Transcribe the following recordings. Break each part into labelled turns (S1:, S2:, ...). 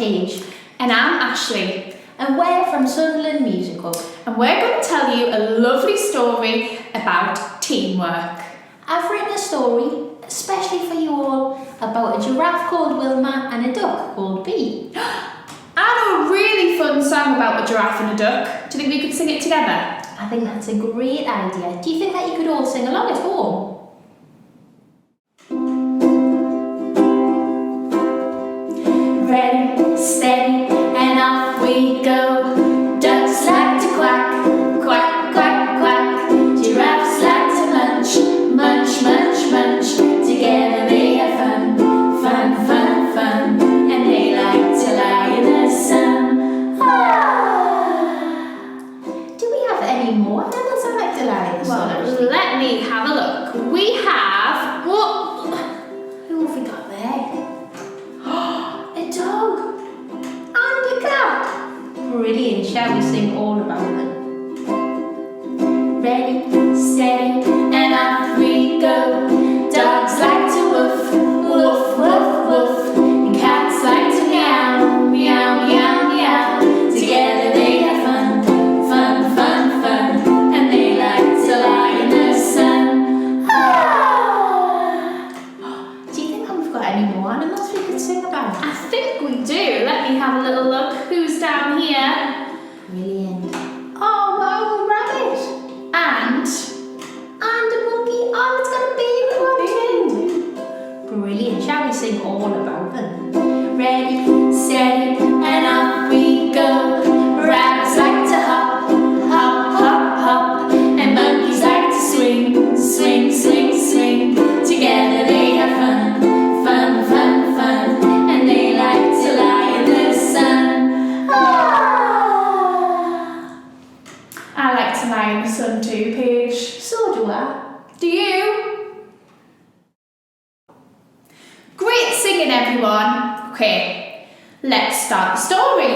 S1: Paige.
S2: And I'm Ashley.
S1: And we're from Sunderland Musical.
S2: And we're going to tell you a lovely story about teamwork.
S1: I've written a story, especially for you all, about a giraffe called Wilma and a duck called Bee.
S2: I know a really fun song about a giraffe and a duck. Do you think we could sing it together?
S1: I think that's a great idea. Do you think that you could all sing along at home?
S2: Ready, steady, and off we go. Ducks like to quack, quack, quack, quack. Giraffes like to munch, munch, munch, munch. Together they have fun, fun, fun, fun. And they like to lie in the sun.
S1: Ah! Do we have any more animals that like to lie in the sun?
S2: Well, let me have a look. We have...
S1: Who have we got there? A dog and a cat. Brilliant. Shall we sing all about them?
S2: Ready, steady, and off we go. Dogs like to woof, woof, woof, woof. And cats like to meow, meow, meow, meow. Together they have fun, fun, fun, fun. And they like to lie in the sun.
S1: Ah! Do you think that we've got any more animals we could sing about?
S2: I think we do. Let me have a little look. Who's down here?
S1: Brilliant. Oh, wow, a rabbit.
S2: And
S1: a monkey. Oh, it's got a baby one too. Brilliant. Shall we sing all about them?
S2: ready, steady, and off we go. Rabbits like to hop, hop, hop, hop. And monkeys like to swing, swing, swing, swing. Together they have fun, fun, fun, fun. And they like to lie in the sun. Ah! I like to lie in the sun too, Paige.
S1: So do I.
S2: Do you? Great singing, everyone. Okay, let's start the story.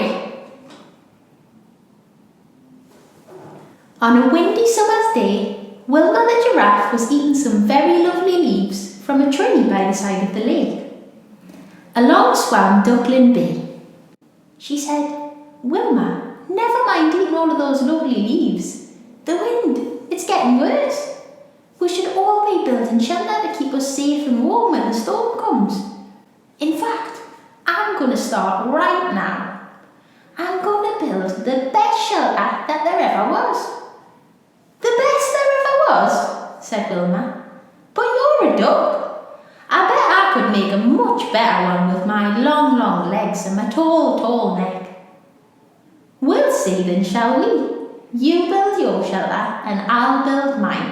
S1: On a windy summer's day, Wilma the giraffe was eating some very lovely leaves from a tree by the side of the lake. Along swam Duckling Bee. She said, "Wilma, never mind eating all of those lovely leaves. The wind, it's getting worse. We should all be building shelter to keep us safe and warm when the storm comes. In fact, I'm going to start right now. I'm going to build the best shelter that there ever was." "The best there ever was?" said Wilma. "But you're a duck. I bet I could make a much better one with my long, long legs and my tall, tall neck." "We'll see then, shall we? You build your shelter and I'll build mine.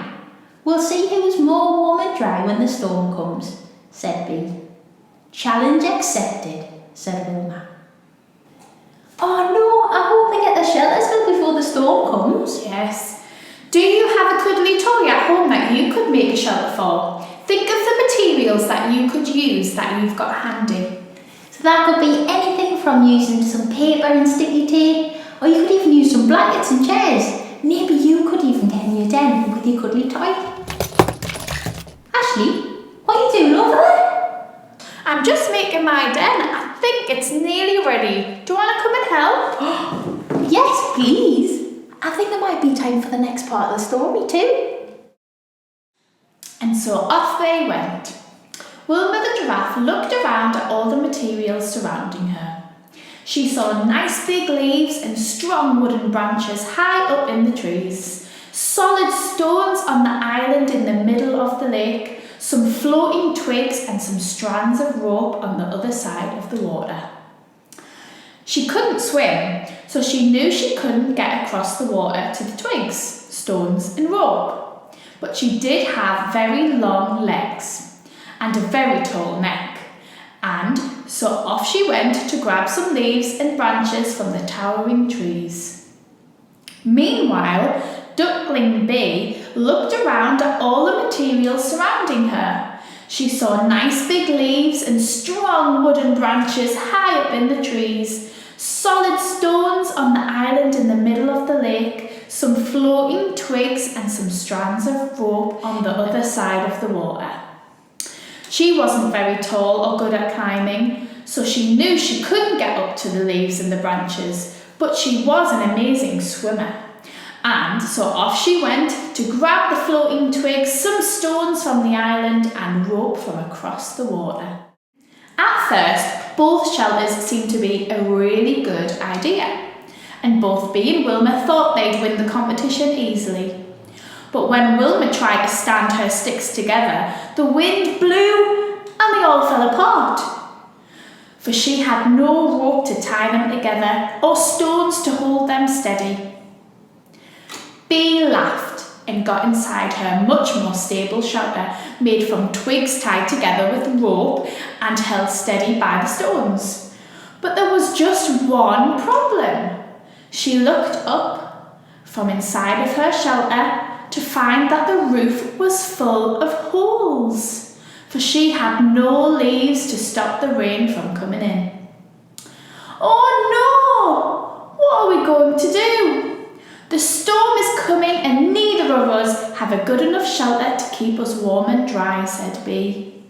S1: We'll see who's more warm and dry when the storm comes," said Bee. "Challenge accepted," said Wilma. "Oh no, I hope they get the shelters built before the storm comes."
S2: Yes. Do you have a cuddly toy at home that you could make a shelter for? Think of the materials that you could use that you've got handy.
S1: So that could be anything from using some paper and sticky tape, or you could even use some blankets and chairs. Maybe you could even get in your den with your cuddly toy. Ashley, what are you doing over there?
S2: I'm just making my den. I think it's nearly ready. Do you want to come and help?
S1: Yes, please. I think there might be time for the next part of the story too.
S2: And so off they went. Wilma the giraffe looked around at all the materials surrounding her. She saw nice big leaves and strong wooden branches high up in the trees, solid stones on the island in the middle of the lake, some floating twigs and some strands of rope on the other side of the water. She couldn't swim, so she knew she couldn't get across the water to the twigs, stones and rope. But she did have very long legs and a very tall neck. And so off she went to grab some leaves and branches from the towering trees. Meanwhile, Duckling Bee looked around at all the materials surrounding her. She saw nice big leaves and strong wooden branches high up in the trees, solid stones on the island in the middle of the lake, some floating twigs and some strands of rope on the other side of the water. She wasn't very tall or good at climbing, so she knew she couldn't get up to the leaves and the branches, but she was an amazing swimmer. And so off she went to grab the floating twigs, some stones from the island, and rope from across the water. At first, both shelters seemed to be a really good idea, and both Bee and Wilma thought they'd win the competition easily. But when Wilma tried to stand her sticks together, the wind blew and they all fell apart. For she had no rope to tie them together or stones to hold them steady. Bee laughed and got inside her much more stable shelter made from twigs tied together with rope and held steady by the stones. But there was just one problem. She looked up from inside of her shelter to find that the roof was full of holes, for she had no leaves to stop the rain from coming in. Oh no! What are we going to do? The storm is coming and neither of us have a good enough shelter to keep us warm and dry, said Bee.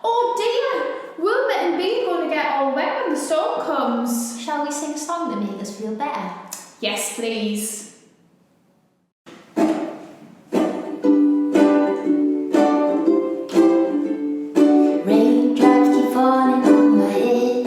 S2: Oh dear! Wilma and Bee are going to get all wet when the storm comes.
S1: Shall we sing a song to make us feel better?
S2: Yes, please.
S1: Raindrops keep falling on my head,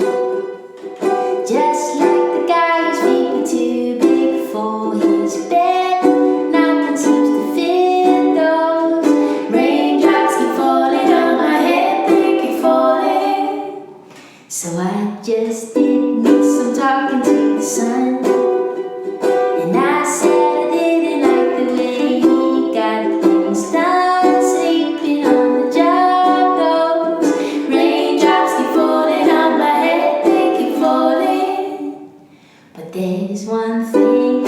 S1: just like the guy whose feet were too big for his bed. Nothing seems to fit those. Raindrops keep falling on my head, they keep falling. So I just did me some talking to the sun, and I said I didn't like the way he got things done, sleeping on the job. Those raindrops keep falling on my head, they keep falling. But there's one thing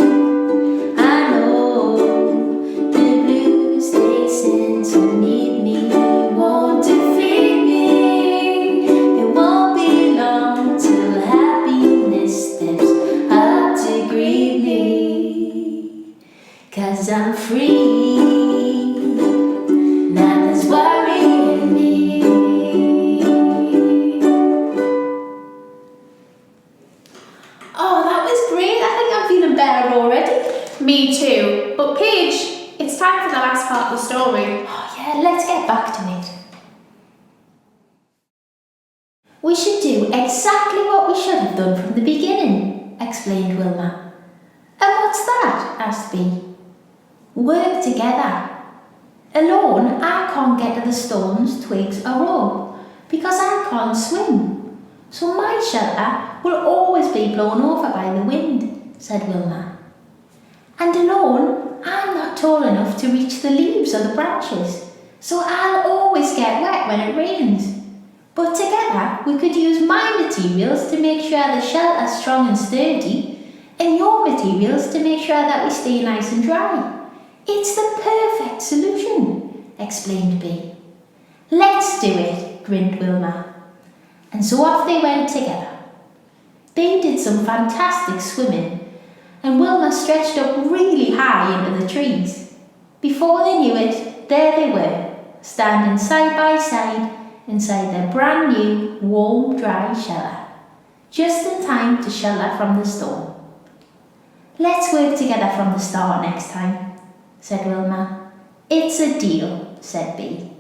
S1: I know, the blues they send to meet me won't defeat me. It won't be long till happiness steps up to greet me. 'Cause I'm free, nothing's worrying me. Oh, that was great. I think I'm feeling better already.
S2: Me too. But Paige, it's time for the last part of the story.
S1: Oh yeah, let's get back to it. We should do exactly what we should have done from the beginning, explained Wilma. And what's that? asked Bee. Work together. Alone, I can't get to the stones, twigs or rope because I can't swim. So my shelter will always be blown over by the wind, said Wilma. And alone, I'm not tall enough to reach the leaves or the branches, so I'll always get wet when it rains. But together, we could use my materials to make sure the shelter's strong and sturdy, and your materials to make sure that we stay nice and dry. It's the perfect solution, explained Bee. Let's do it, grinned Wilma. And so off they went together. Bee did some fantastic swimming, and Wilma stretched up really high into the trees. Before they knew it, there they were, standing side by side inside their brand new, warm, dry shelter, just in time to shelter from the storm. Let's work together from the start next time, said Wilma. It's a deal, said Bee.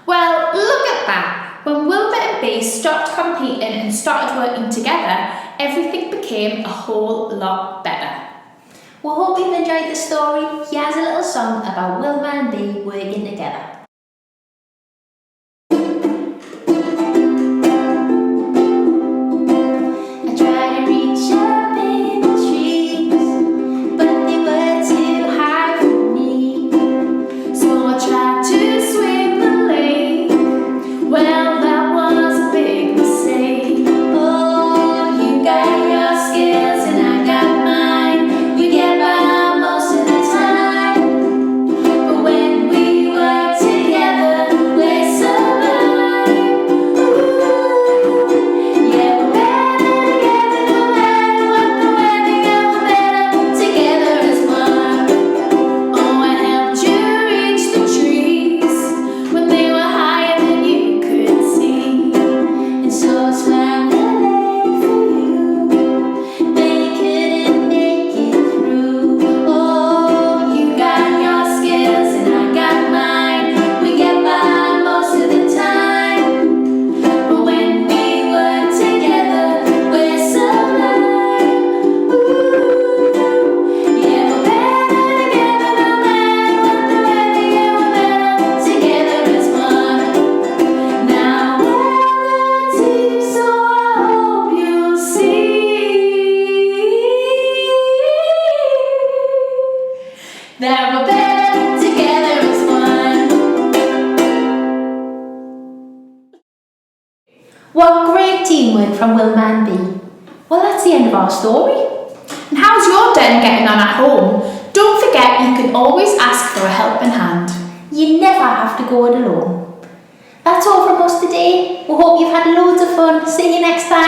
S2: Well, look at that. When Wilma and Bee stopped competing and started working together, everything became a whole lot better.
S1: We hope you've enjoyed the story. Here's a little song about Wilma and Bee working together. But when we work from Wilma and Bee. Well, that's the end of our story.
S2: And how's your den getting on at home? Don't forget you can always ask for a helping hand.
S1: You never have to go it alone. That's all from us today. We hope you've had loads of fun. See you next time.